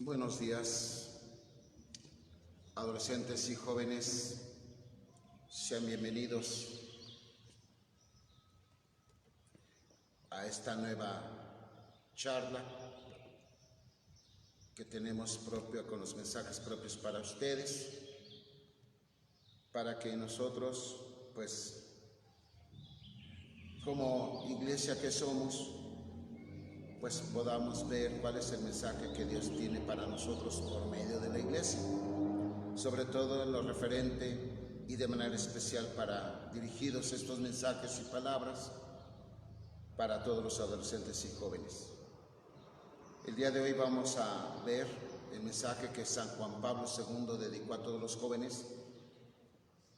Buenos días, adolescentes y jóvenes, sean bienvenidos a esta nueva charla que tenemos propia con los mensajes propios para ustedes, para que nosotros, pues, como iglesia que somos, pues podamos ver cuál es el mensaje que Dios tiene para nosotros por medio de la iglesia, sobre todo en lo referente y de manera especial para dirigidos estos mensajes y palabras para todos los adolescentes y jóvenes. El día de hoy vamos a ver el mensaje que San Juan Pablo II dedicó a todos los jóvenes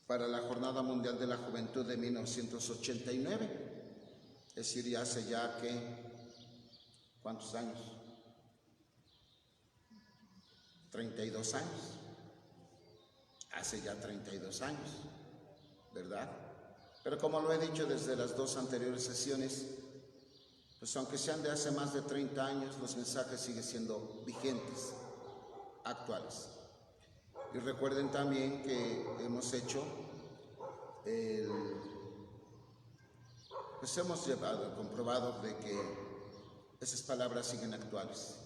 para la Jornada Mundial de la Juventud de 1989, es decir, ya hace ya que ¿cuántos años? 32 años. Hace ya 32 años, ¿verdad? Pero como lo he dicho desde las dos anteriores sesiones, pues aunque sean de hace más de 30 años, los mensajes siguen siendo vigentes, actuales. Y recuerden también que hemos hecho, pues hemos comprobado de que esas palabras siguen actuales,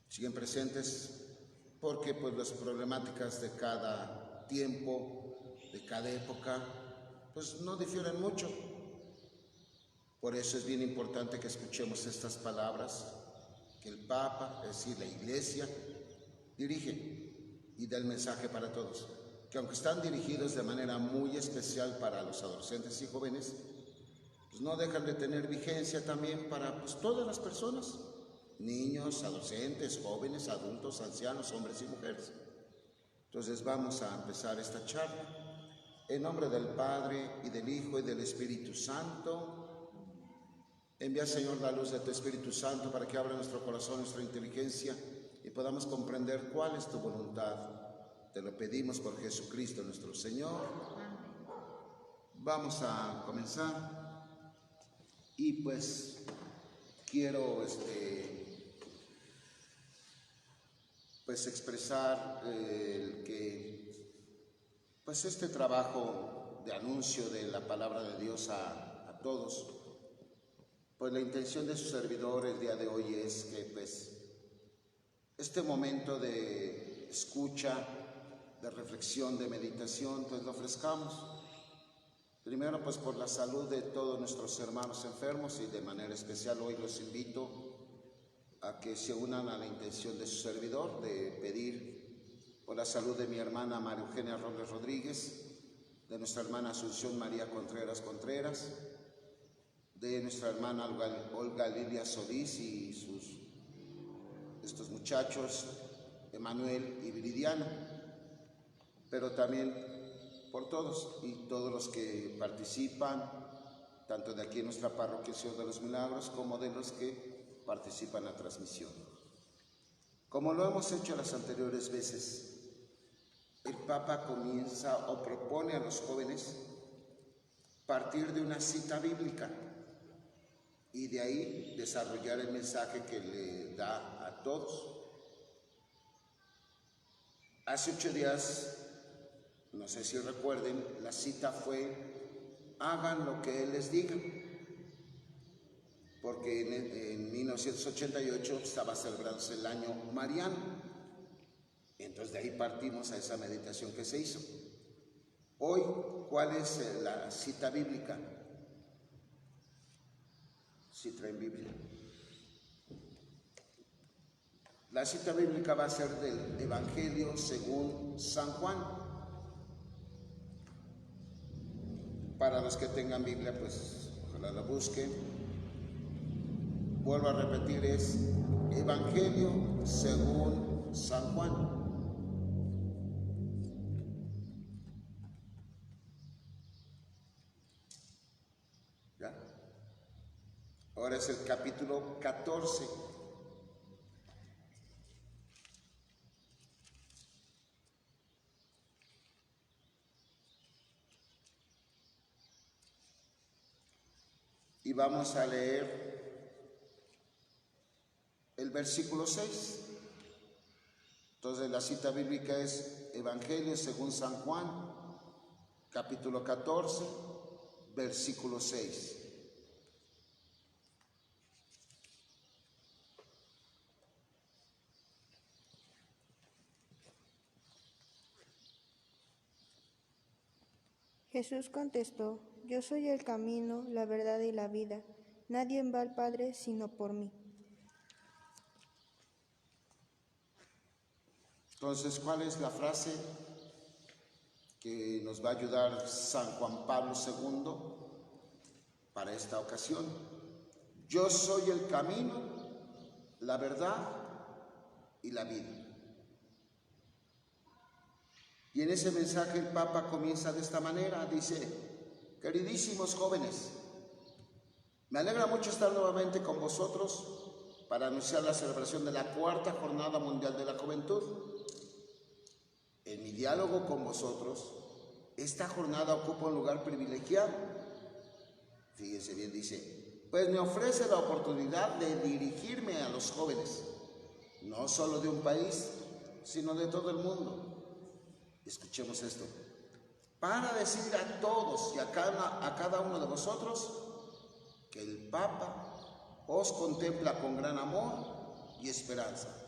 siguen presentes, porque pues las problemáticas de cada tiempo, de cada época, pues no difieren mucho. Por eso es bien importante que escuchemos estas palabras que el Papa, es decir, la Iglesia, dirige y da el mensaje para todos, que aunque están dirigidos de manera muy especial para los adolescentes y jóvenes, pues no dejan de tener vigencia también para pues, todas las personas, niños, adolescentes, jóvenes, adultos, ancianos, hombres y mujeres. Entonces vamos a empezar esta charla. En nombre del Padre, y del Hijo, y del Espíritu Santo, envía, Señor, la luz de tu Espíritu Santo para que abra nuestro corazón, nuestra inteligencia, y podamos comprender cuál es tu voluntad. Te lo pedimos por Jesucristo nuestro Señor. Vamos a comenzar. Y pues quiero pues expresar que pues este trabajo de anuncio de la palabra de Dios a todos, pues la intención de su servidor el día de hoy es que pues este momento de escucha, de reflexión, de meditación, pues lo ofrezcamos. Primero, pues por la salud de todos nuestros hermanos enfermos, y de manera especial hoy los invito a que se unan a la intención de su servidor de pedir por la salud de mi hermana María Eugenia Robles Rodríguez, de nuestra hermana Asunción María Contreras Contreras, de nuestra hermana Olga Lilia Solís y estos muchachos Emanuel y Viridiana, pero también por todos y todos los que participan, tanto de aquí en nuestra parroquia Señor de los Milagros, como de los que participan en la transmisión. Como lo hemos hecho las anteriores veces, el Papa comienza o propone a los jóvenes partir de una cita bíblica y de ahí desarrollar el mensaje que le da a todos. Hace 8 días, no sé si recuerden, la cita fue: hagan lo que Él les diga, porque en 1988 estaba celebrándose el año mariano. Entonces de ahí partimos a esa meditación que se hizo. Hoy, ¿cuál es la cita bíblica? Si traen Biblia. La cita bíblica va a ser del Evangelio según San Juan. Para los que tengan Biblia, pues ojalá la busquen. Vuelvo a repetir, es Evangelio según San Juan. ¿Ya? Ahora es el capítulo 14. Y vamos a leer el versículo 6. Entonces la cita bíblica es Evangelio según San Juan, capítulo 14, versículo 6. Jesús contestó: Yo soy el camino, la verdad y la vida. Nadie va al Padre sino por mí. Entonces, ¿cuál es la frase que nos va a ayudar San Juan Pablo II para esta ocasión? Yo soy el camino, la verdad y la vida. Y en ese mensaje el Papa comienza de esta manera, dice: queridísimos jóvenes, me alegra mucho estar nuevamente con vosotros para anunciar la celebración de la 4ª Jornada Mundial de la Juventud. En mi diálogo con vosotros, esta jornada ocupa un lugar privilegiado. Fíjense bien, dice, pues me ofrece la oportunidad de dirigirme a los jóvenes, no solo de un país, sino de todo el mundo. Escuchemos esto. Para decir a todos y a cada uno de vosotros que el Papa os contempla con gran amor y esperanza.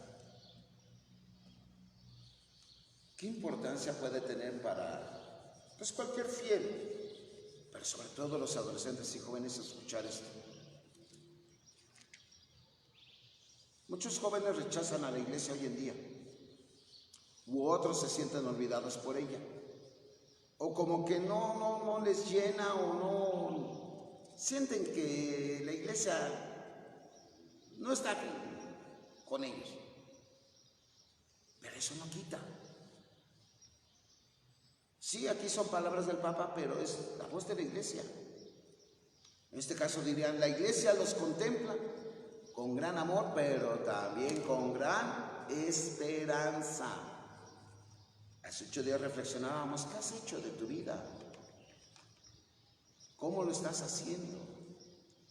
¿Qué importancia puede tener para cualquier fiel, pero sobre todo los adolescentes y jóvenes, escuchar esto? Muchos jóvenes rechazan a la iglesia hoy en día, u otros se sienten olvidados por ella, o como que no les llena, o no sienten que la iglesia no está con ellos. Pero eso no quita. Sí, aquí son palabras del Papa, pero es la voz de la iglesia. En este caso dirían, la iglesia los contempla con gran amor, pero también con gran esperanza. Hace 8 días reflexionábamos, ¿qué has hecho de tu vida? ¿Cómo lo estás haciendo?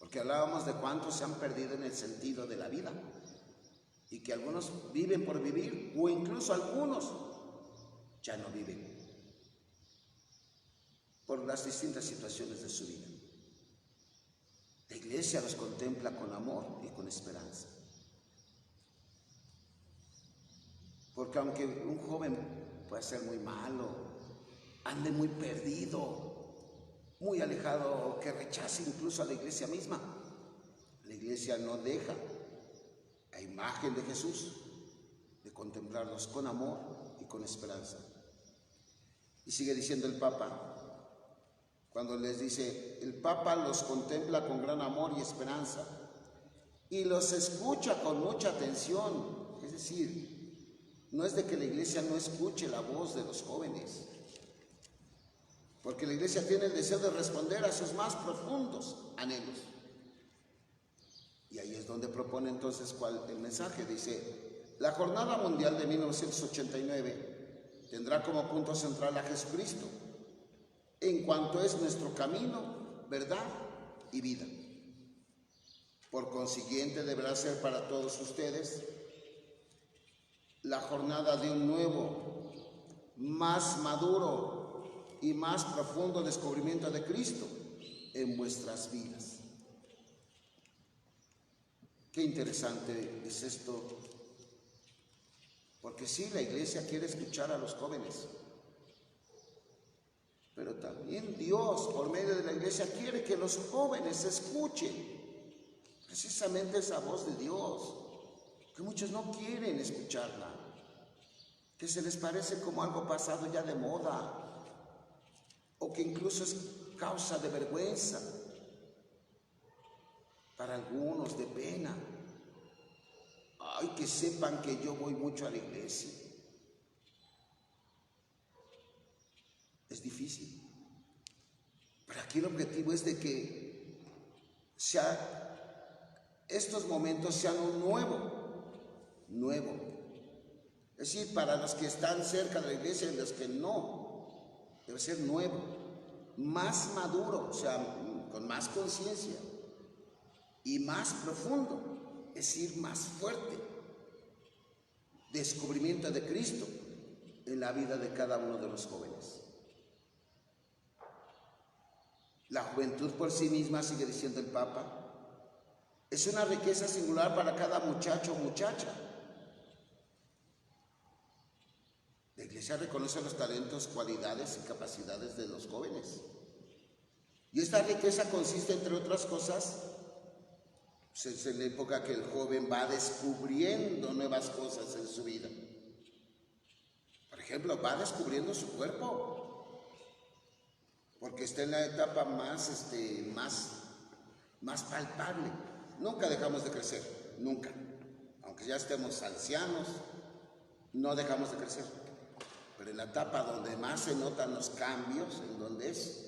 Porque hablábamos de cuántos se han perdido en el sentido de la vida y que algunos viven por vivir, o incluso algunos ya no viven por las distintas situaciones de su vida. La iglesia los contempla con amor y con esperanza. Porque aunque un joven puede ser muy malo, ande muy perdido, muy alejado, que rechace incluso a la iglesia misma, la iglesia no deja, a imagen de Jesús, de contemplarlos con amor y con esperanza. Y sigue diciendo el Papa, cuando les dice, el Papa los contempla con gran amor y esperanza y los escucha con mucha atención. Es decir, no es de que la iglesia no escuche la voz de los jóvenes, porque la iglesia tiene el deseo de responder a sus más profundos anhelos. Y ahí es donde propone entonces el mensaje. Dice, la Jornada Mundial de 1989 tendrá como punto central a Jesucristo, en cuanto es nuestro camino, verdad y vida. Por consiguiente, deberá ser para todos ustedes la jornada de un nuevo, más maduro y más profundo descubrimiento de Cristo en vuestras vidas. Qué interesante es esto, porque sí, la iglesia quiere escuchar a los jóvenes, pero también Dios, por medio de la iglesia, quiere que los jóvenes escuchen precisamente esa voz de Dios, que muchos no quieren escucharla, que se les parece como algo pasado ya de moda, o que incluso es causa de vergüenza, para algunos de pena. Ay, que sepan que yo voy mucho a la iglesia. Es difícil. Pero aquí el objetivo es de que estos momentos sean un nuevo. Es decir, para los que están cerca de la iglesia y los que no, debe ser nuevo, más maduro, o sea, con más conciencia y más profundo, es decir, más fuerte. descubrimiento de Cristo en la vida de cada uno de los jóvenes. La juventud por sí misma, sigue diciendo el Papa, es una riqueza singular para cada muchacho o muchacha. La Iglesia reconoce los talentos, cualidades y capacidades de los jóvenes. Y esta riqueza consiste, entre otras cosas, pues es en la época que el joven va descubriendo nuevas cosas en su vida. Por ejemplo, va descubriendo su cuerpo, porque está en la etapa más palpable. Nunca dejamos de crecer, nunca. Aunque ya estemos ancianos, no dejamos de crecer. Pero en la etapa donde más se notan los cambios, ¿en dónde es?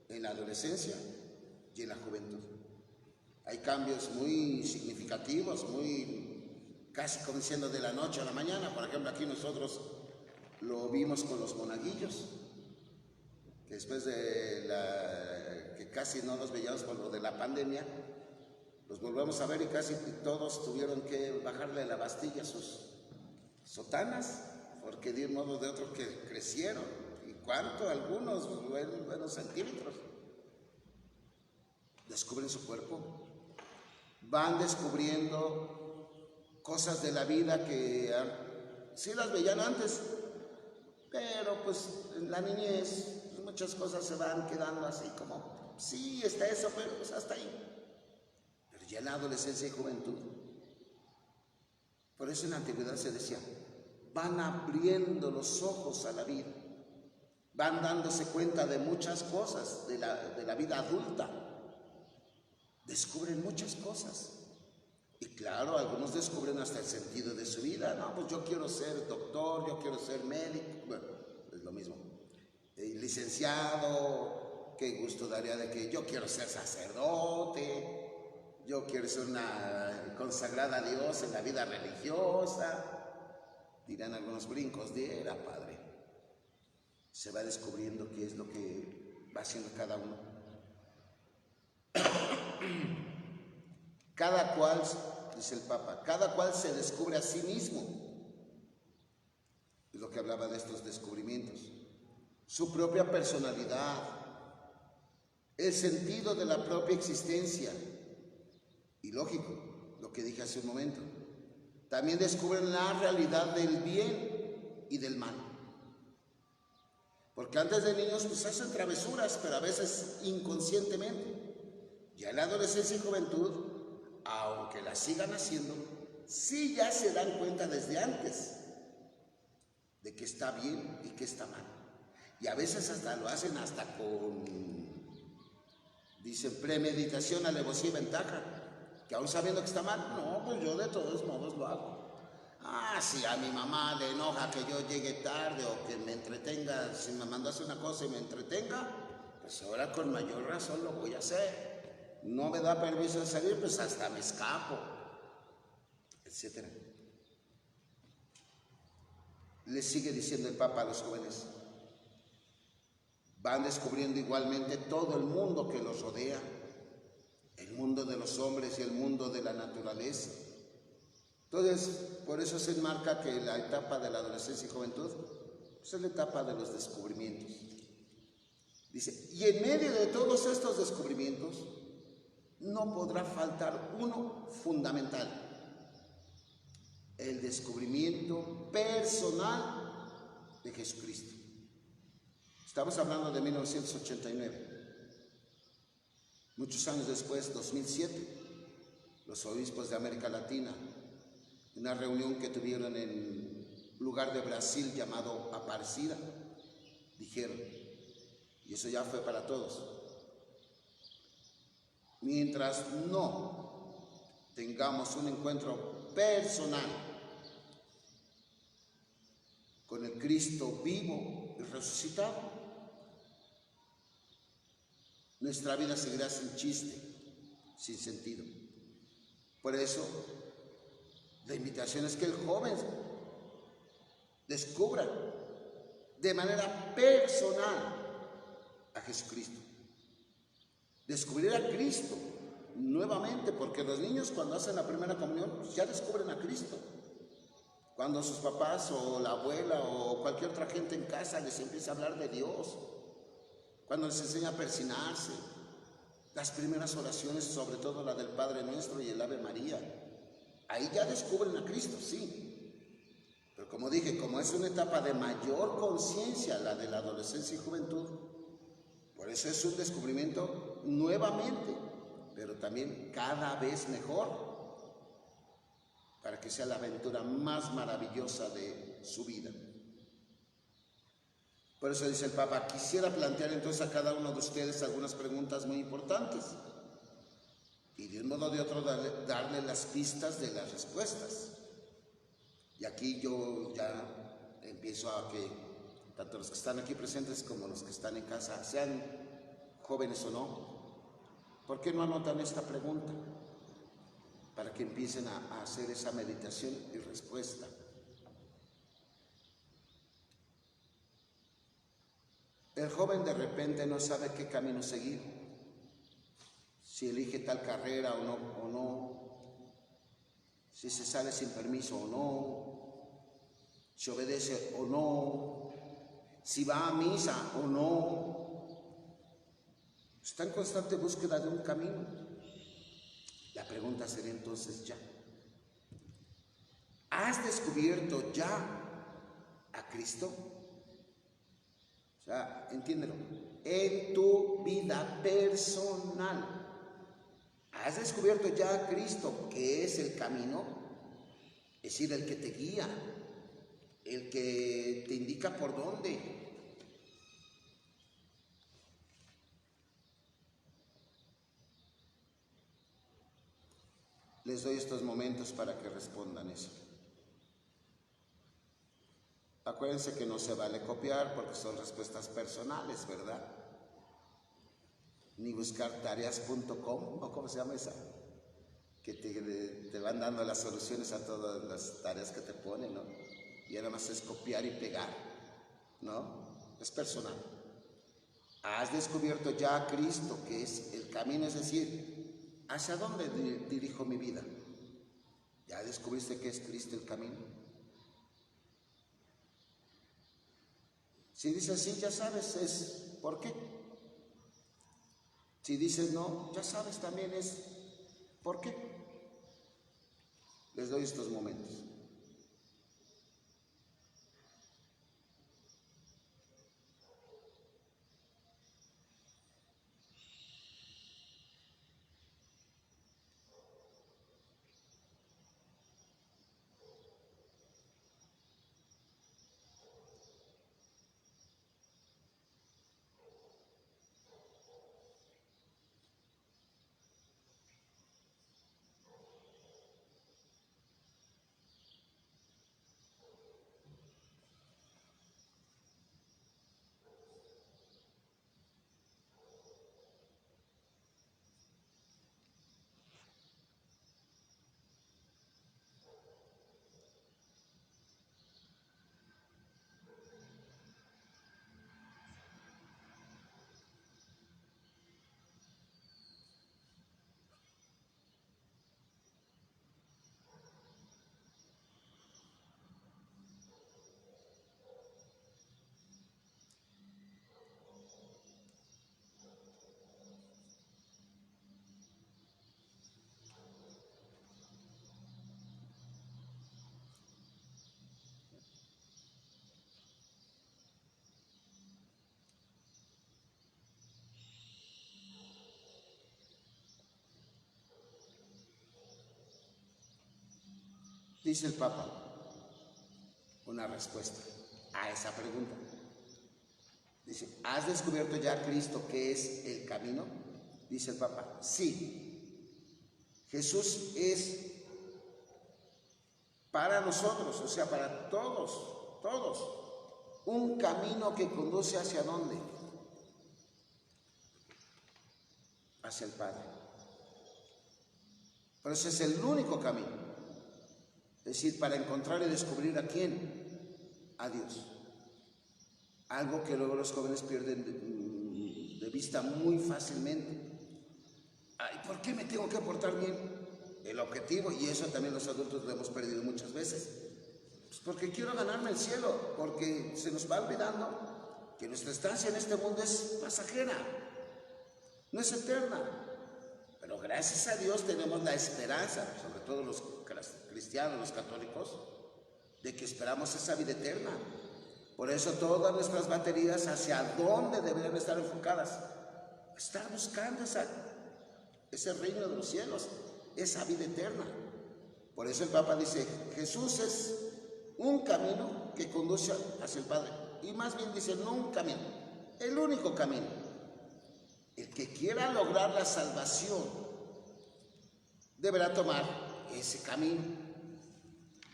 En la adolescencia y en la juventud. Hay cambios muy significativos, casi como diciendo de la noche a la mañana. Por ejemplo, aquí nosotros lo vimos con los monaguillos, que después de que casi no los veíamos por lo de la pandemia, los volvemos a ver y casi todos tuvieron que bajarle la bastilla a sus sotanas, porque de un modo o de otro que crecieron. ¿Y cuánto? Algunos, buenos centímetros. Descubren su cuerpo, van descubriendo cosas de la vida que sí las veían antes, pero pues en la niñez muchas cosas se van quedando así como, sí, está eso, pero pues hasta ahí. Pero ya en la adolescencia y juventud, por eso en la antigüedad se decía, van abriendo los ojos a la vida, van dándose cuenta de muchas cosas de la vida adulta, descubren muchas cosas. Y claro, algunos descubren hasta el sentido de su vida. No, pues yo quiero ser doctor, yo quiero ser médico, bueno, es lo mismo. Licenciado, qué gusto daría de que yo quiero ser sacerdote, yo quiero ser una consagrada a Dios en la vida religiosa. Dirán algunos brincos, diera padre. Se va descubriendo qué es lo que va haciendo cada uno. Cada cual, dice el Papa, cada cual se descubre a sí mismo. Es lo que hablaba de estos descubrimientos. Su propia personalidad, el sentido de la propia existencia. Y lógico, lo que dije hace un momento. También descubren la realidad del bien y del mal. Porque antes de niños pues hacen travesuras, pero a veces inconscientemente. Ya en la adolescencia y juventud, aunque las sigan haciendo, sí ya se dan cuenta desde antes de que está bien y que está mal. Y a veces hasta lo hacen hasta con, dicen, premeditación, alevosía y ventaja. Que aún sabiendo que está mal, no, pues yo de todos modos lo hago. Si a mi mamá le enoja que yo llegue tarde o que me entretenga, si me mandó a hacer una cosa y me entretenga, pues ahora con mayor razón lo voy a hacer. No me da permiso de salir, pues hasta me escapo, etc. Le sigue diciendo el Papa a los jóvenes, van descubriendo igualmente todo el mundo que los rodea, el mundo de los hombres y el mundo de la naturaleza. Entonces, por eso se enmarca que la etapa de la adolescencia y juventud pues es la etapa de los descubrimientos. Dice, y en medio de todos estos descubrimientos no podrá faltar uno fundamental, el descubrimiento personal de Jesucristo. Estamos hablando de 1989. Muchos años después, 2007, los obispos de América Latina, en una reunión que tuvieron en un lugar de Brasil llamado Aparecida, dijeron, y eso ya fue para todos, mientras no tengamos un encuentro personal con el Cristo vivo y resucitado, nuestra vida seguirá sin chiste, sin sentido. Por eso, la invitación es que el joven descubra de manera personal a Jesucristo. Descubrir a Cristo nuevamente, porque los niños cuando hacen la primera comunión ya descubren a Cristo. Cuando sus papás o la abuela o cualquier otra gente en casa les empieza a hablar de Dios, cuando les enseña a persignarse, las primeras oraciones, sobre todo la del Padre Nuestro y el Ave María, ahí ya descubren a Cristo, sí. Pero como dije, como es una etapa de mayor conciencia, la de la adolescencia y juventud, por eso es un descubrimiento nuevamente, pero también cada vez mejor, para que sea la aventura más maravillosa de su vida. Por eso dice el Papa, quisiera plantear entonces a cada uno de ustedes algunas preguntas muy importantes y de un modo o de otro darle las pistas de las respuestas. Y aquí yo ya empiezo a que tanto los que están aquí presentes como los que están en casa, sean jóvenes o no, ¿por qué no anotan esta pregunta? Para que empiecen a hacer esa meditación y respuesta. El joven de repente no sabe qué camino seguir, si elige tal carrera o no, si se sale sin permiso o no, si obedece o no, si va a misa o no. Está en constante búsqueda de un camino. La pregunta sería entonces ya, ¿has descubierto ya a Cristo? O sea, entiéndelo, en tu vida personal, ¿has descubierto ya a Cristo, que es el camino? Es decir, el que te guía, el que te indica por dónde. Les doy estos momentos para que respondan eso. Acuérdense que no se vale copiar porque son respuestas personales, ¿verdad? Ni buscar tareas.com, o cómo se llama esa, que te van dando las soluciones a todas las tareas que te ponen, ¿no? Y nada más es copiar y pegar, ¿no? Es personal. Has descubierto ya a Cristo, que es el camino, es decir, ¿hacia dónde dirijo mi vida? ¿Ya descubriste que es Cristo el camino? Si dices sí, ya sabes, es ¿por qué? Si dices no, ya sabes también es ¿por qué? Les doy estos momentos. Dice el Papa una respuesta a esa pregunta. Dice, ¿has descubierto ya a Cristo que es el camino? Dice el Papa, sí. Jesús es para nosotros, o sea, para todos, un camino que conduce ¿hacia dónde? Hacia el Padre. Pero ese es el único camino. Es decir, para encontrar y descubrir ¿a quién? A Dios. Algo que luego los jóvenes pierden de vista muy fácilmente. Ay, ¿por qué me tengo que portar bien? El objetivo, y eso también los adultos lo hemos perdido muchas veces. Pues porque quiero ganarme el cielo, porque se nos va olvidando que nuestra estancia en este mundo es pasajera, no es eterna. Pero gracias a Dios tenemos la esperanza, sobre todo los cristianos, los católicos, de que esperamos esa vida eterna. Por eso todas nuestras baterías, ¿hacia dónde deberían estar enfocadas? Estar buscando ese reino de los cielos, esa vida eterna. Por eso el Papa dice, Jesús es un camino que conduce hacia el Padre. Y más bien dice, no un camino, el único camino. El que quiera lograr la salvación deberá tomar ese camino.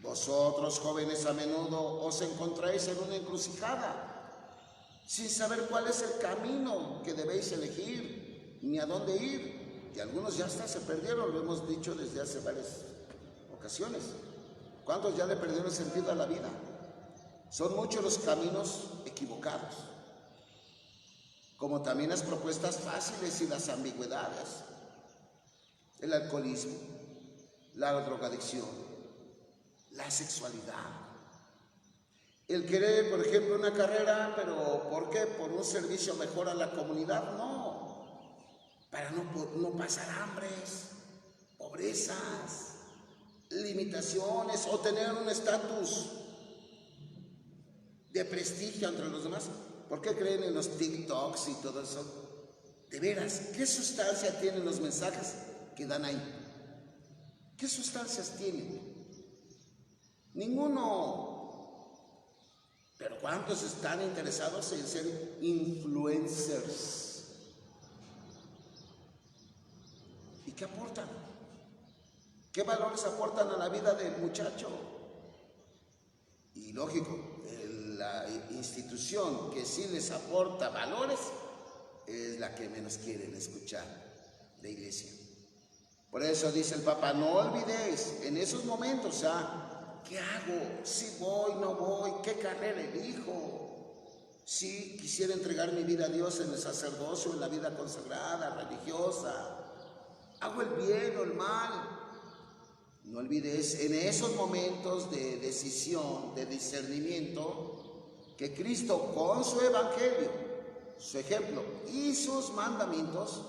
Vosotros, jóvenes, a menudo os encontráis en una encrucijada, sin saber cuál es el camino que debéis elegir, ni a dónde ir. Y algunos ya hasta se perdieron, lo hemos dicho desde hace varias ocasiones. ¿Cuántos ya le perdieron el sentido a la vida? Son muchos los caminos equivocados, como también las propuestas fáciles y las ambigüedades. El alcoholismo, la drogadicción, la sexualidad. El querer, por ejemplo, una carrera, pero ¿por qué? ¿Por un servicio mejor a la comunidad? No, para no pasar hambres, pobrezas, limitaciones o tener un estatus de prestigio entre los demás. ¿Por qué creen en los TikToks y todo eso? De veras, ¿qué sustancia tienen los mensajes que dan ahí? ¿Qué sustancias tienen? Ninguno. Pero ¿cuántos están interesados en ser influencers? ¿Y qué aportan? ¿Qué valores aportan a la vida del muchacho? Y lógico, la institución que sí les aporta valores es la que menos quieren escuchar, la iglesia. Por eso dice el Papa, no olvidéis en esos momentos, ¿qué hago? ¿Si voy, no voy? ¿Qué carrera elijo? Si quisiera entregar mi vida a Dios en el sacerdocio, en la vida consagrada, religiosa, ¿hago el bien o el mal? No olvides en esos momentos de decisión, de discernimiento, que Cristo con su evangelio, su ejemplo y sus mandamientos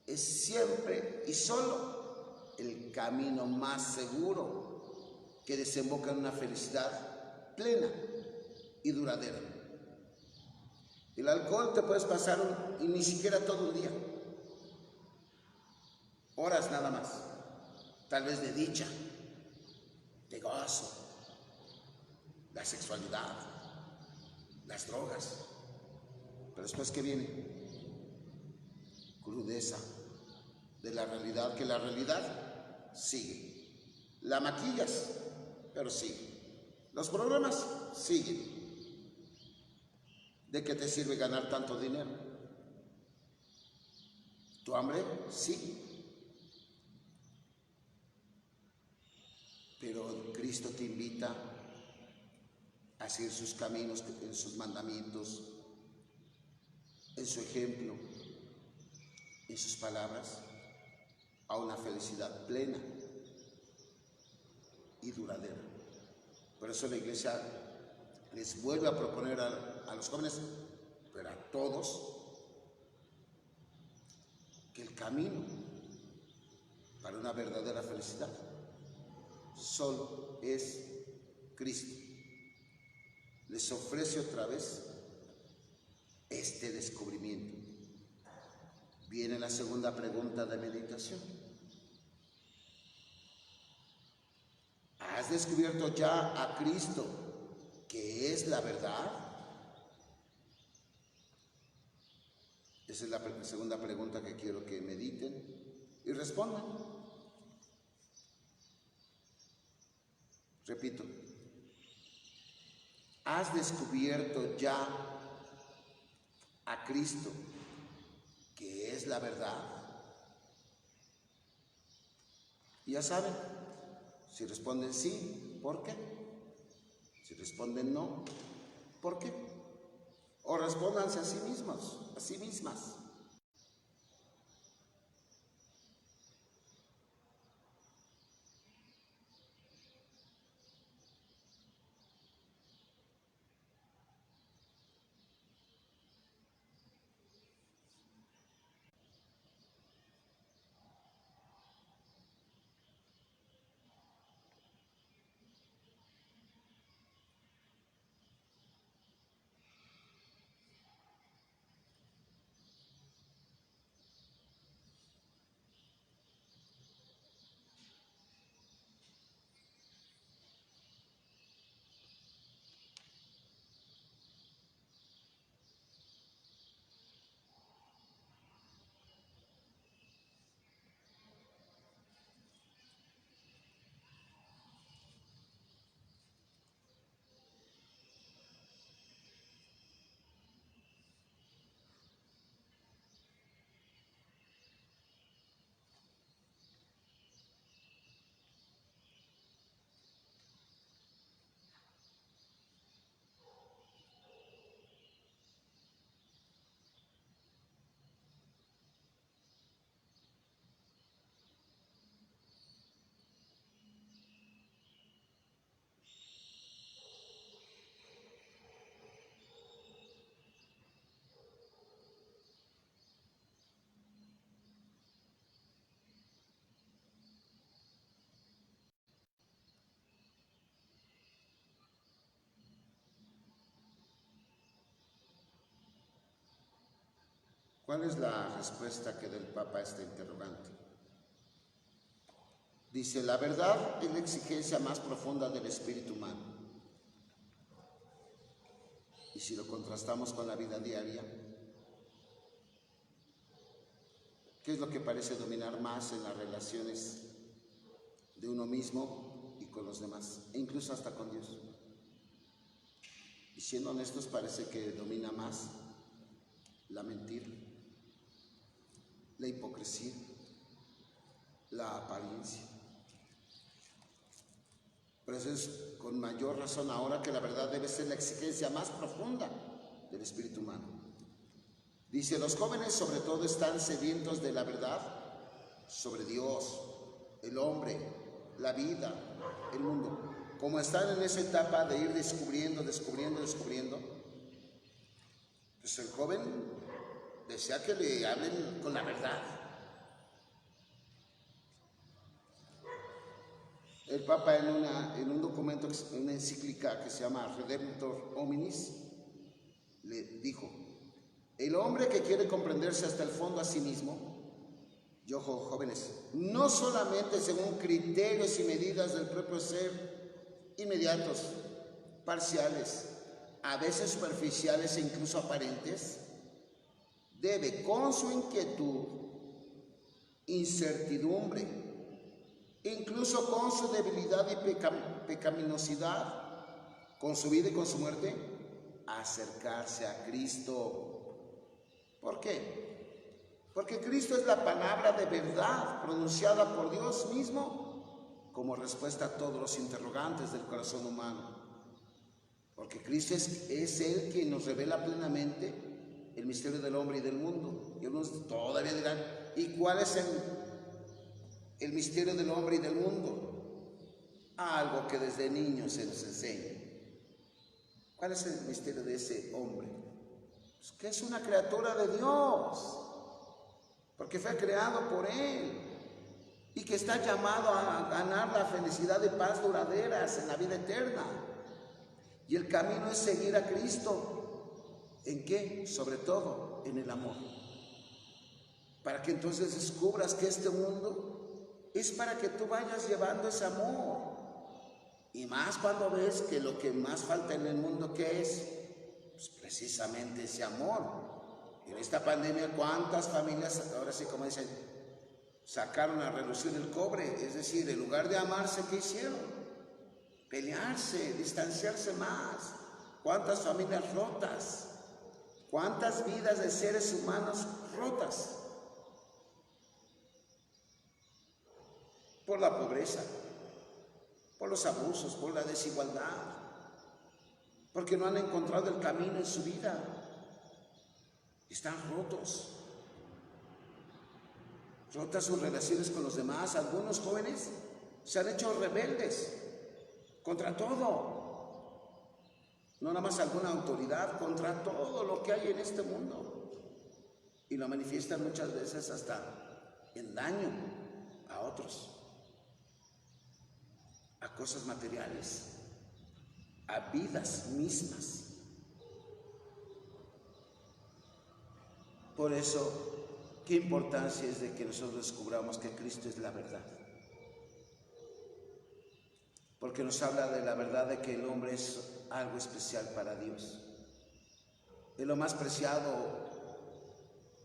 es siempre y solo el camino más seguro que desemboca en una felicidad plena y duradera. El alcohol te puedes pasar y ni siquiera todo un día, horas nada más, tal vez de dicha, de gozo, la sexualidad, las drogas. Pero después, ¿qué viene? Crudeza de la realidad, que la realidad sigue. La maquillas, pero sigue. Los problemas siguen. ¿De qué te sirve ganar tanto dinero? ¿Tu hambre? Sí. Pero Cristo te invita a seguir sus caminos, en sus mandamientos, en su ejemplo, en sus palabras, a una felicidad plena y duradera. Por eso la iglesia les vuelve a proponer a los jóvenes, pero a todos, que el camino para una verdadera felicidad solo es Cristo. Les ofrece otra vez este descubrimiento. Viene la segunda pregunta de meditación. ¿Has descubierto ya a Cristo, que es la verdad? Esa es la segunda pregunta que quiero que mediten y respondan. Repito, ¿has descubierto ya a Cristo, que es la verdad? Y ya saben, si responden sí, ¿por qué? Si responden no, ¿por qué? O respóndanse a sí mismos, a sí mismas. ¿Cuál es la respuesta que da el Papa a esta interrogante? Dice, la verdad es la exigencia más profunda del espíritu humano. Y si lo contrastamos con la vida diaria, ¿qué es lo que parece dominar más en las relaciones de uno mismo y con los demás? E incluso hasta con Dios. Y siendo honestos, parece que domina más la mentira, la hipocresía, la apariencia. Por eso es con mayor razón ahora que la verdad debe ser la exigencia más profunda del espíritu humano. Dice, los jóvenes sobre todo están sedientos de la verdad sobre Dios, el hombre, la vida, el mundo. Como están en esa etapa de ir descubriendo, pues el joven desea que le hablen con la verdad. El Papa en un documento, una encíclica que se llama Redemptor Hominis, le dijo, el hombre que quiere comprenderse hasta el fondo a sí mismo, y ojo, jóvenes, no solamente según criterios y medidas del propio ser, inmediatos, parciales, a veces superficiales e incluso aparentes, debe con su inquietud, incertidumbre, incluso con su debilidad y pecaminosidad, con su vida y con su muerte, acercarse a Cristo. ¿Por qué? Porque Cristo es la palabra de verdad pronunciada por Dios mismo como respuesta a todos los interrogantes del corazón humano. Porque Cristo es Él quien nos revela plenamente el misterio del hombre y del mundo. Y algunos todavía dirán, ¿y cuál es el misterio del hombre y del mundo? Algo que desde niños se nos enseña. ¿Cuál es el misterio de ese hombre? Pues que es una criatura de Dios, porque fue creado por Él y que está llamado a ganar la felicidad y paz duraderas en la vida eterna. Y el camino es seguir a Cristo. ¿En qué? Sobre todo en el amor. Para que entonces descubras que este mundo es para que tú vayas llevando ese amor. Y más cuando ves que lo que más falta en el mundo, ¿qué es? Pues precisamente ese amor. En esta pandemia, ¿cuántas familias, ahora sí como dicen, sacaron a relucir el cobre? Es decir, en lugar de amarse, ¿qué hicieron? Pelearse, distanciarse más. ¿Cuántas familias rotas? ¿Cuántas vidas de seres humanos rotas? Por la pobreza, por los abusos, por la desigualdad, porque no han encontrado el camino en su vida. Están rotos. Rotas sus relaciones con los demás. Algunos jóvenes se han hecho rebeldes contra todo. No nada más alguna autoridad, contra todo lo que hay en este mundo. Y lo manifiestan muchas veces hasta en daño a otros, a cosas materiales, a vidas mismas. Por eso, qué importancia es de que nosotros descubramos que Cristo es la verdad. Porque nos habla de la verdad de que el hombre es algo especial para Dios. Es lo más preciado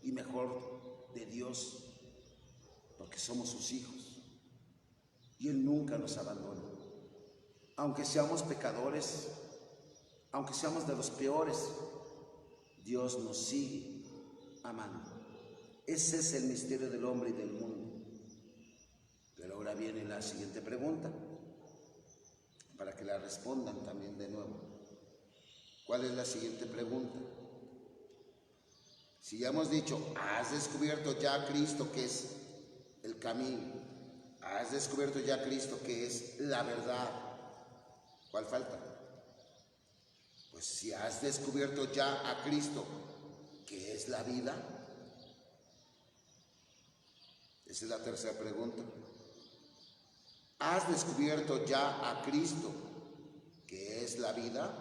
y mejor de Dios, porque somos sus hijos. Y Él nunca nos abandona. Aunque seamos pecadores, aunque seamos de los peores, Dios nos sigue amando. Ese es el misterio del hombre y del mundo. Pero ahora viene la siguiente pregunta, para que la respondan también de nuevo. ¿Cuál es la siguiente pregunta? Si ya hemos dicho, has descubierto ya a Cristo que es el camino, has descubierto ya a Cristo que es la verdad, ¿cuál falta? Pues si has descubierto ya a Cristo que es la vida, esa es la tercera pregunta. ¿Has descubierto ya a Cristo que es la vida?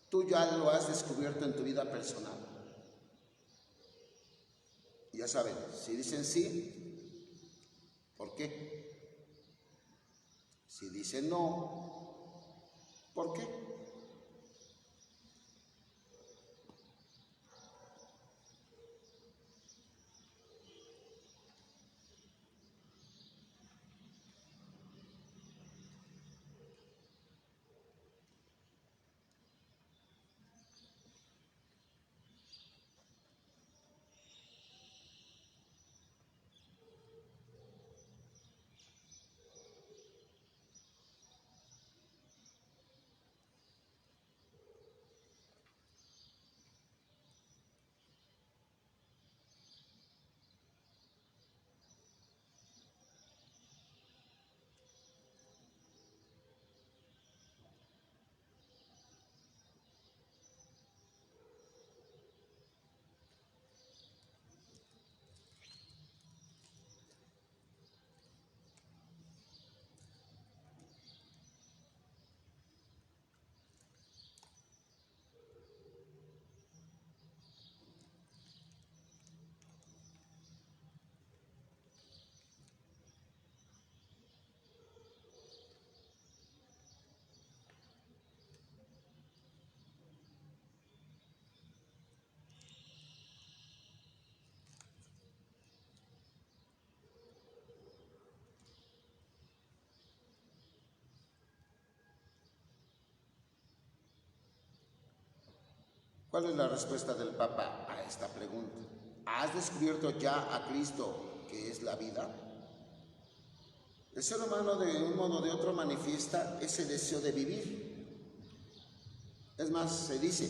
Tú ya lo has descubierto en tu vida personal. ya saben, si dicen sí, ¿por qué? Si dicen no, ¿por qué? ¿Cuál es la respuesta del Papa a esta pregunta? ¿Has descubierto ya a Cristo, que es la vida? El ser humano de un modo o de otro manifiesta ese deseo de vivir. Es más, se dice,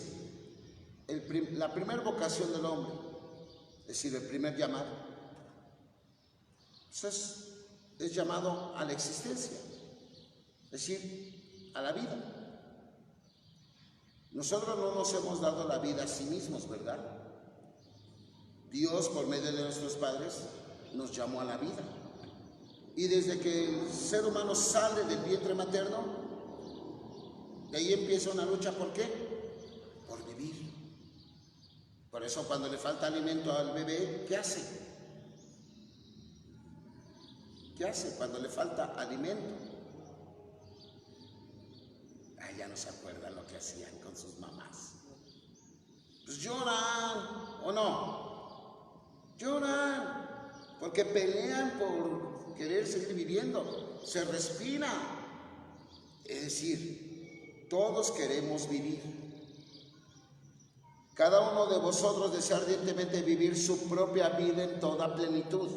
la primera vocación del hombre, es decir, el primer llamado, pues es llamado a la existencia, es decir, a la vida. Nosotros no nos hemos dado la vida a sí mismos, ¿verdad? Dios, por medio de nuestros padres, nos llamó a la vida. Y desde que el ser humano sale del vientre materno, de ahí empieza una lucha, ¿por qué? Por vivir. Por eso cuando le falta alimento al bebé, ¿qué hace? ¿Qué hace cuando le falta alimento? Ay, ya no se acuerdan lo que hacían con sus mamás. Pues lloran, ¿o no? Lloran, porque pelean por querer seguir viviendo. Se respira. Es decir, todos queremos vivir. Cada uno de vosotros desea ardientemente vivir su propia vida en toda plenitud.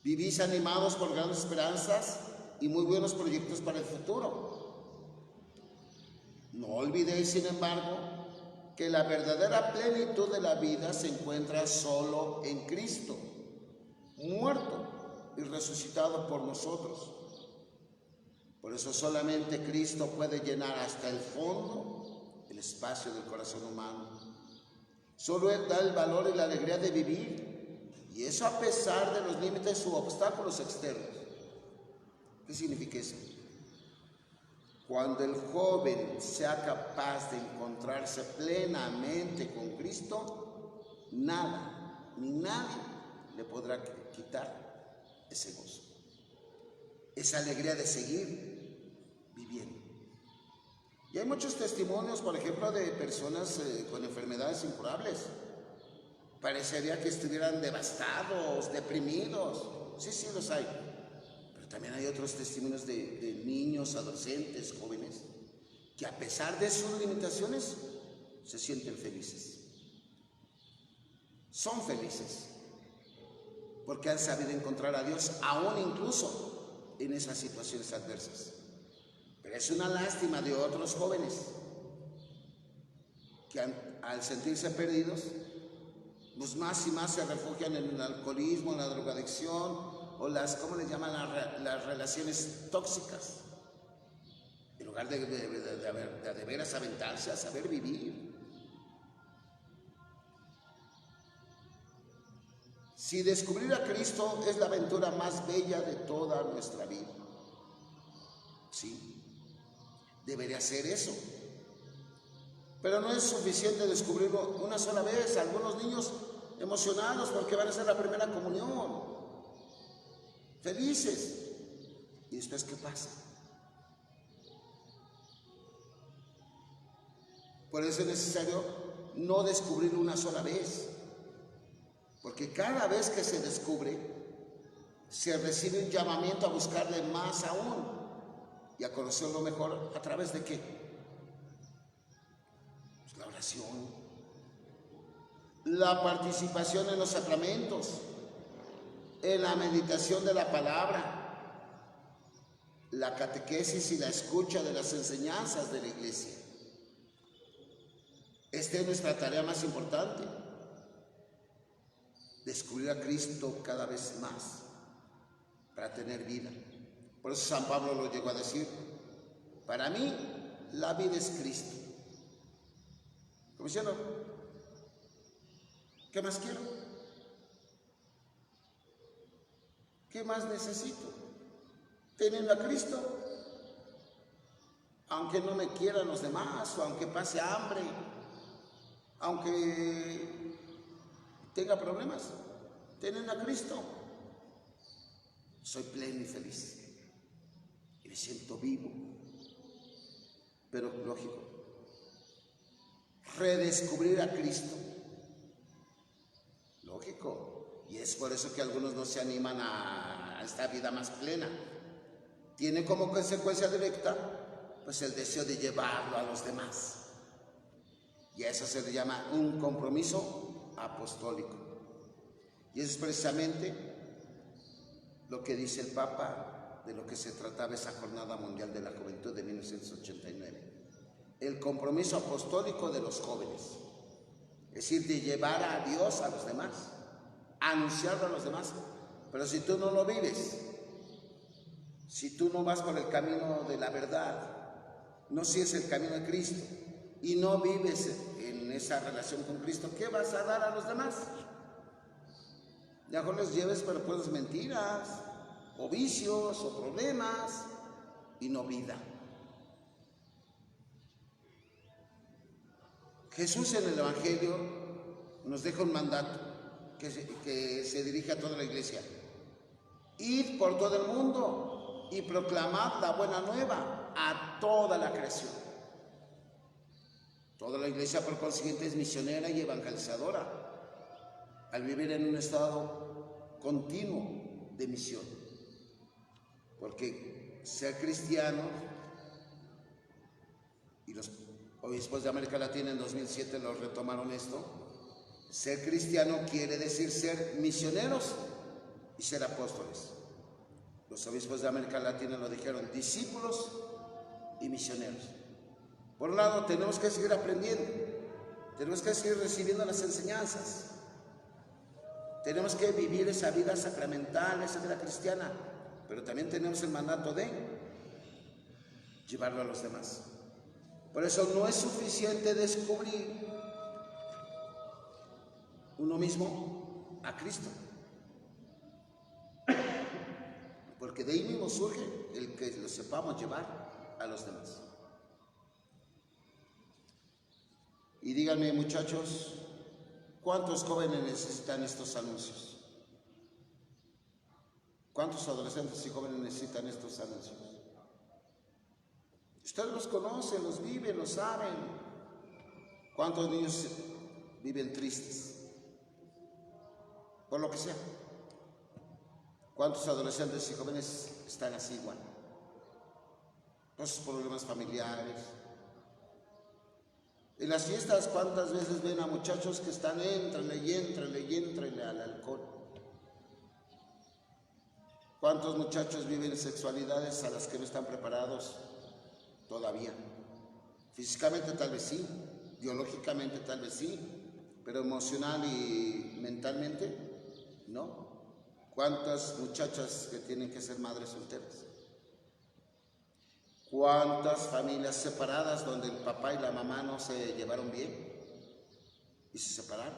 Vivís animados por grandes esperanzas y muy buenos proyectos para el futuro. No olvidéis, sin embargo, que la verdadera plenitud de la vida se encuentra solo en Cristo, muerto y resucitado por nosotros. Por eso solamente Cristo puede llenar hasta el fondo el espacio del corazón humano. Solo Él da el valor y la alegría de vivir, y eso a pesar de los límites u obstáculos externos. ¿Qué significa eso? Cuando el joven sea capaz de encontrarse plenamente con Cristo, nada ni nadie le podrá quitar ese gozo, esa alegría de seguir viviendo. Y hay muchos testimonios, por ejemplo, de personas con enfermedades incurables. Parecería que estuvieran devastados, deprimidos. Sí, los hay. Pero también hay otros testimonios de niños, adolescentes, jóvenes, que a pesar de sus limitaciones, se sienten felices. Son felices, porque han sabido encontrar a Dios, aún incluso en esas situaciones adversas. Pero es una lástima de otros jóvenes que al sentirse perdidos, pues más y más se refugian en el alcoholismo, en la drogadicción o ¿cómo les llaman? Las relaciones tóxicas, en lugar de veras aventarse a saber vivir. Si descubrir a Cristo es la aventura más bella de toda nuestra vida, sí, debería ser eso. Pero no es suficiente descubrirlo una sola vez. Algunos niños emocionados porque van a hacer la primera comunión, felices. ¿Y después qué pasa? Por eso es necesario no descubrir una sola vez, porque cada vez que se descubre, se recibe un llamamiento a buscarle más aún y a conocerlo mejor. ¿A través de qué? Pues la oración, la participación en los sacramentos, en la meditación de la palabra, la catequesis y la escucha de las enseñanzas de la iglesia. Esta es nuestra tarea más importante, descubrir a Cristo cada vez más para tener vida. Por eso San Pablo lo llegó a decir: para mí la vida es Cristo. Como diciendo, ¿qué más quiero? ¿Qué más necesito? Teniendo a Cristo, aunque no me quieran los demás, o aunque pase hambre, aunque tenga problemas, teniendo a Cristo, soy pleno y feliz y me siento vivo. Pero lógico, redescubrir a Cristo, lógico, y es por eso que algunos no se animan a esta vida más plena. Tiene como consecuencia directa pues el deseo de llevarlo a los demás, y a eso se le llama un compromiso apostólico. Y eso es precisamente lo que dice el Papa de lo que se trataba esa Jornada Mundial de la Juventud de 1989. El compromiso apostólico de los jóvenes, es decir, de llevar a Dios a los demás, anunciarlo a los demás. Pero si tú no lo vives, si tú no vas por el camino de la verdad, no sigues el camino de Cristo y no vives en esa relación con Cristo, ¿qué vas a dar a los demás? Mejor les lleves pero pues mentiras, o vicios, o problemas, y no vida. Jesús en el Evangelio nos deja un mandato que se dirige a toda la iglesia: id por todo el mundo y proclamad la buena nueva a toda la creación. Toda la iglesia, por consiguiente, es misionera y evangelizadora, al vivir en un estado continuo de misión. Porque ser cristiano, y los obispos de América Latina en 2007 lo retomaron esto, ser cristiano quiere decir ser misioneros y ser apóstoles. Los obispos de América Latina lo dijeron: discípulos y misioneros. Por un lado, tenemos que seguir aprendiendo, tenemos que seguir recibiendo las enseñanzas, tenemos que vivir esa vida sacramental, esa vida cristiana, pero también tenemos el mandato de llevarlo a los demás. Por eso no es suficiente descubrir uno mismo a Cristo, porque de ahí mismo surge el que lo sepamos llevar a los demás. Y díganme, muchachos, ¿cuántos jóvenes necesitan estos anuncios? ¿Cuántos adolescentes y jóvenes necesitan estos anuncios? Ustedes los conocen, los viven, los saben. ¿Cuántos niños viven tristes? Por lo que sea. ¿Cuántos adolescentes y jóvenes están así igual? Con sus problemas familiares. En las fiestas, ¿cuántas veces ven a muchachos que están entrenle al alcohol? ¿Cuántos muchachos viven sexualidades a las que no están preparados todavía? Físicamente tal vez sí, biológicamente tal vez sí, pero emocional y mentalmente no. ¿Cuántas muchachas que tienen que ser madres solteras? ¿Cuántas familias separadas donde el papá y la mamá no se llevaron bien y se separaron?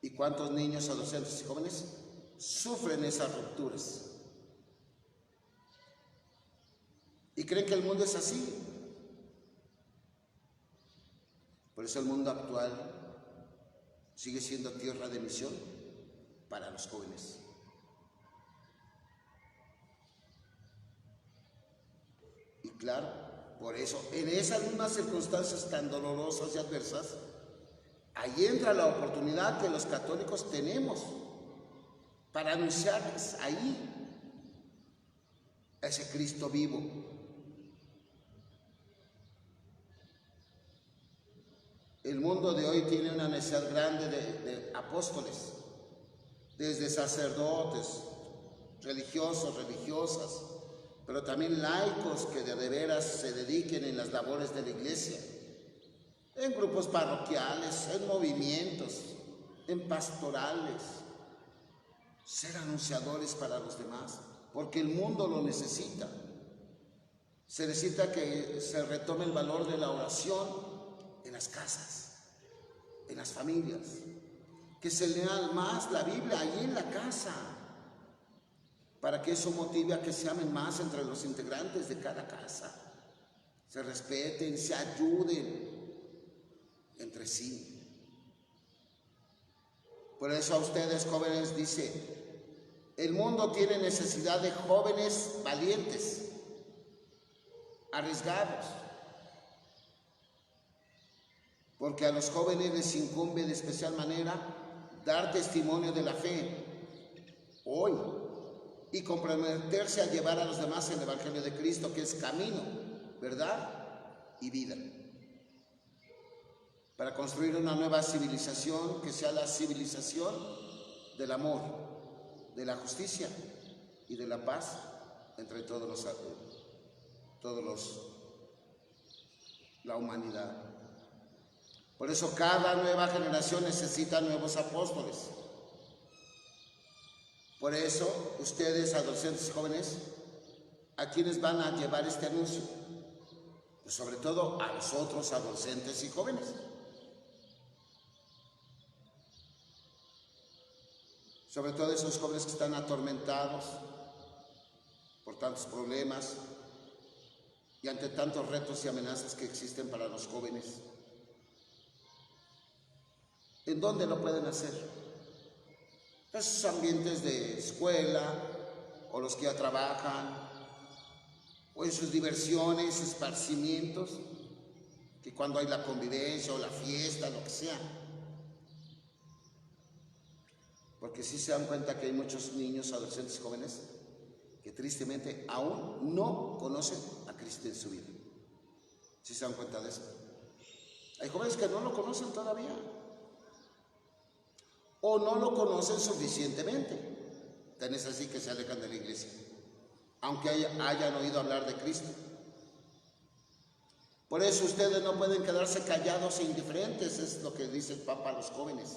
¿Y cuántos niños, adolescentes y jóvenes sufren esas rupturas? ¿Y creen que el mundo es así? Por eso el mundo actual sigue siendo tierra de misión para los jóvenes. Y claro, por eso, en esas mismas circunstancias tan dolorosas y adversas, ahí entra la oportunidad que los católicos tenemos para anunciarles ahí a ese Cristo vivo. El mundo de hoy tiene una necesidad grande de apóstoles, desde sacerdotes, religiosos, religiosas, pero también laicos que de veras se dediquen en las labores de la iglesia, en grupos parroquiales, en movimientos, en pastorales, ser anunciadores para los demás, porque el mundo lo necesita. Se necesita que se retome el valor de la oración en las casas, en las familias, que se lea más la Biblia ahí en la casa, para que eso motive a que se amen más entre los integrantes de cada casa, se respeten, se ayuden entre sí. Por eso a ustedes, jóvenes, dice, el mundo tiene necesidad de jóvenes valientes, arriesgados, porque a los jóvenes les incumbe de especial manera dar testimonio de la fe hoy y comprometerse a llevar a los demás el Evangelio de Cristo, que es camino, verdad y vida, para construir una nueva civilización que sea la civilización del amor, de la justicia y de la paz entre la humanidad. Por eso cada nueva generación necesita nuevos apóstoles. Por eso ustedes, adolescentes y jóvenes, ¿a quiénes van a llevar este anuncio? Pues sobre todo a los otros adolescentes y jóvenes. Sobre todo esos jóvenes que están atormentados por tantos problemas y ante tantos retos y amenazas que existen para los jóvenes. ¿En dónde lo pueden hacer? Esos ambientes de escuela, o los que ya trabajan, o en sus diversiones, esparcimientos, que cuando hay la convivencia o la fiesta, lo que sea. Porque sí se dan cuenta que hay muchos niños, adolescentes y jóvenes que tristemente aún no conocen a Cristo en su vida. ¿Sí se dan cuenta de eso? Hay jóvenes que no lo conocen todavía, o no lo conocen suficientemente. Tan es así que se alejan de la iglesia, aunque hayan oído hablar de Cristo. Por eso ustedes no pueden quedarse callados e indiferentes, es lo que dice el Papa a los jóvenes.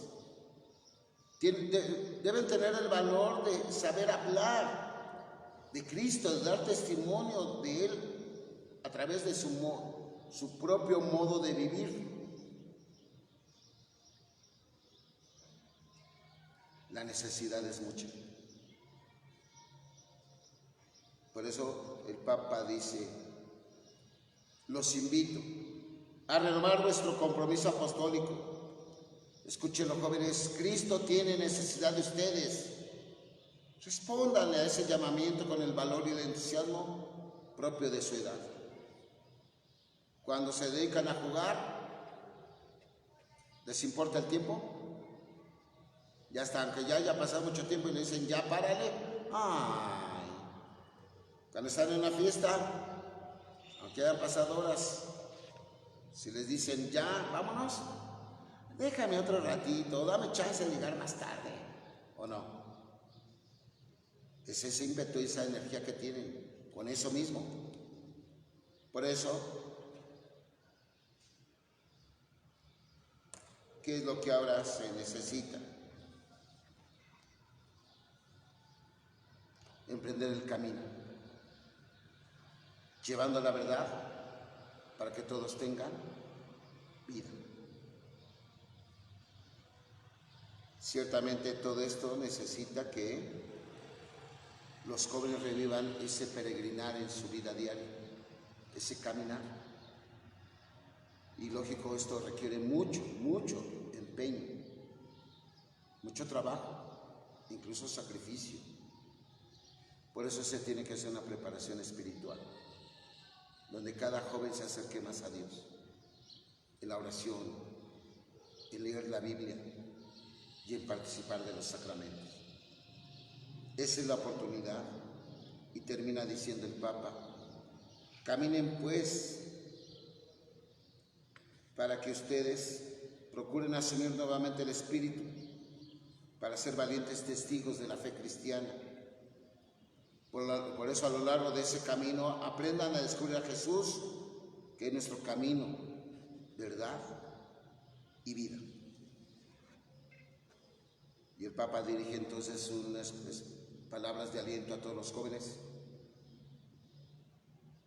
Deben tener el valor de saber hablar de Cristo, de dar testimonio de Él a través de su propio modo de vivir. La necesidad es mucha. Por eso el Papa dice, los invito a renovar vuestro compromiso apostólico. Escuchen los jóvenes, Cristo tiene necesidad de ustedes. Respóndanle a ese llamamiento con el valor y el entusiasmo propio de su edad. Cuando se dedican a jugar, ¿les importa el tiempo? Ya está, aunque ya haya pasado mucho tiempo y le dicen, ya párale. ¡Ay! Cuando están en una fiesta, aunque hayan pasado horas, si les dicen, ya, vámonos, déjame otro ratito, dame chance de llegar más tarde, ¿o no? Es ese ímpetu y esa energía que tienen con eso mismo. Por eso, ¿qué es lo que ahora se necesita? Emprender el camino, llevando la verdad para que todos tengan vida. Ciertamente todo esto necesita que los jóvenes revivan ese peregrinar en su vida diaria, ese caminar. Y lógico, esto requiere mucho, mucho empeño, mucho trabajo, incluso sacrificio. Por eso se tiene que hacer una preparación espiritual, donde cada joven se acerque más a Dios, en la oración, en leer la Biblia y en participar de los sacramentos. Esa es la oportunidad. Y termina diciendo el Papa: caminen pues para que ustedes procuren asumir nuevamente el Espíritu, para ser valientes testigos de la fe cristiana. Por eso, a lo largo de ese camino, aprendan a descubrir a Jesús, que es nuestro camino, verdad y vida. Y el Papa dirige entonces unas palabras de aliento a todos los jóvenes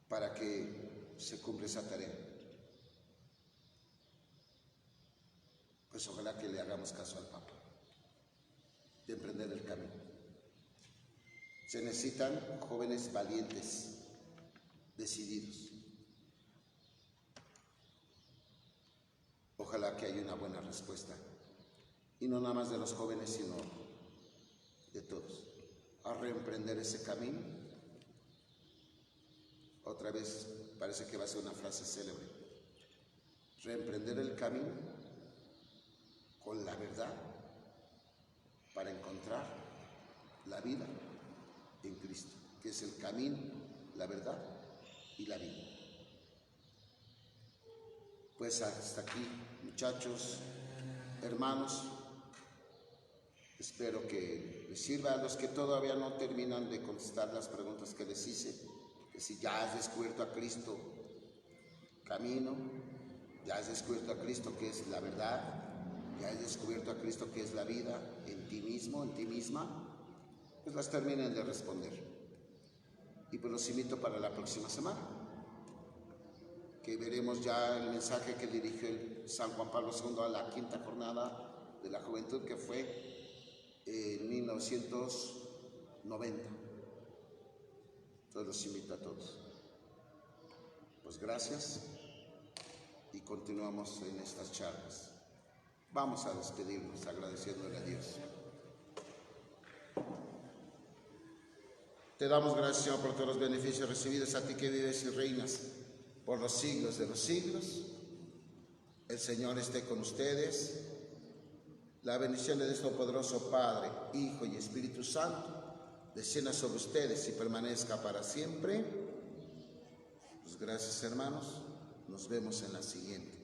para que se cumpla esa tarea. Pues ojalá que le hagamos caso al Papa, de emprender el camino. Se necesitan jóvenes valientes, decididos. Ojalá que haya una buena respuesta, y no nada más de los jóvenes, sino de todos, a reemprender ese camino. Otra vez parece que va a ser una frase célebre: reemprender el camino con la verdad para encontrar la vida en Cristo, que es el camino, la verdad y la vida. Pues hasta aquí, muchachos, hermanos. Espero que les sirva. A los que todavía no terminan de contestar las preguntas que les hice, que si ya has descubierto a Cristo camino, ya has descubierto a Cristo que es la verdad, ya has descubierto a Cristo que es la vida en ti mismo, en ti misma, pues las terminen de responder. Y pues los invito para la próxima semana, que veremos ya el mensaje que dirigió el San Juan Pablo II a la quinta jornada de la juventud, que fue en 1990. Entonces los invito a todos. Pues gracias, y continuamos en estas charlas. Vamos a despedirnos agradeciéndole a Dios. Te damos gracias, Señor, por todos los beneficios recibidos, a ti que vives y reinas por los siglos de los siglos. El Señor esté con ustedes. La bendición de Dios Todopoderoso, Padre, Hijo y Espíritu Santo, descienda sobre ustedes y permanezca para siempre. Pues gracias, hermanos. Nos vemos en la siguiente.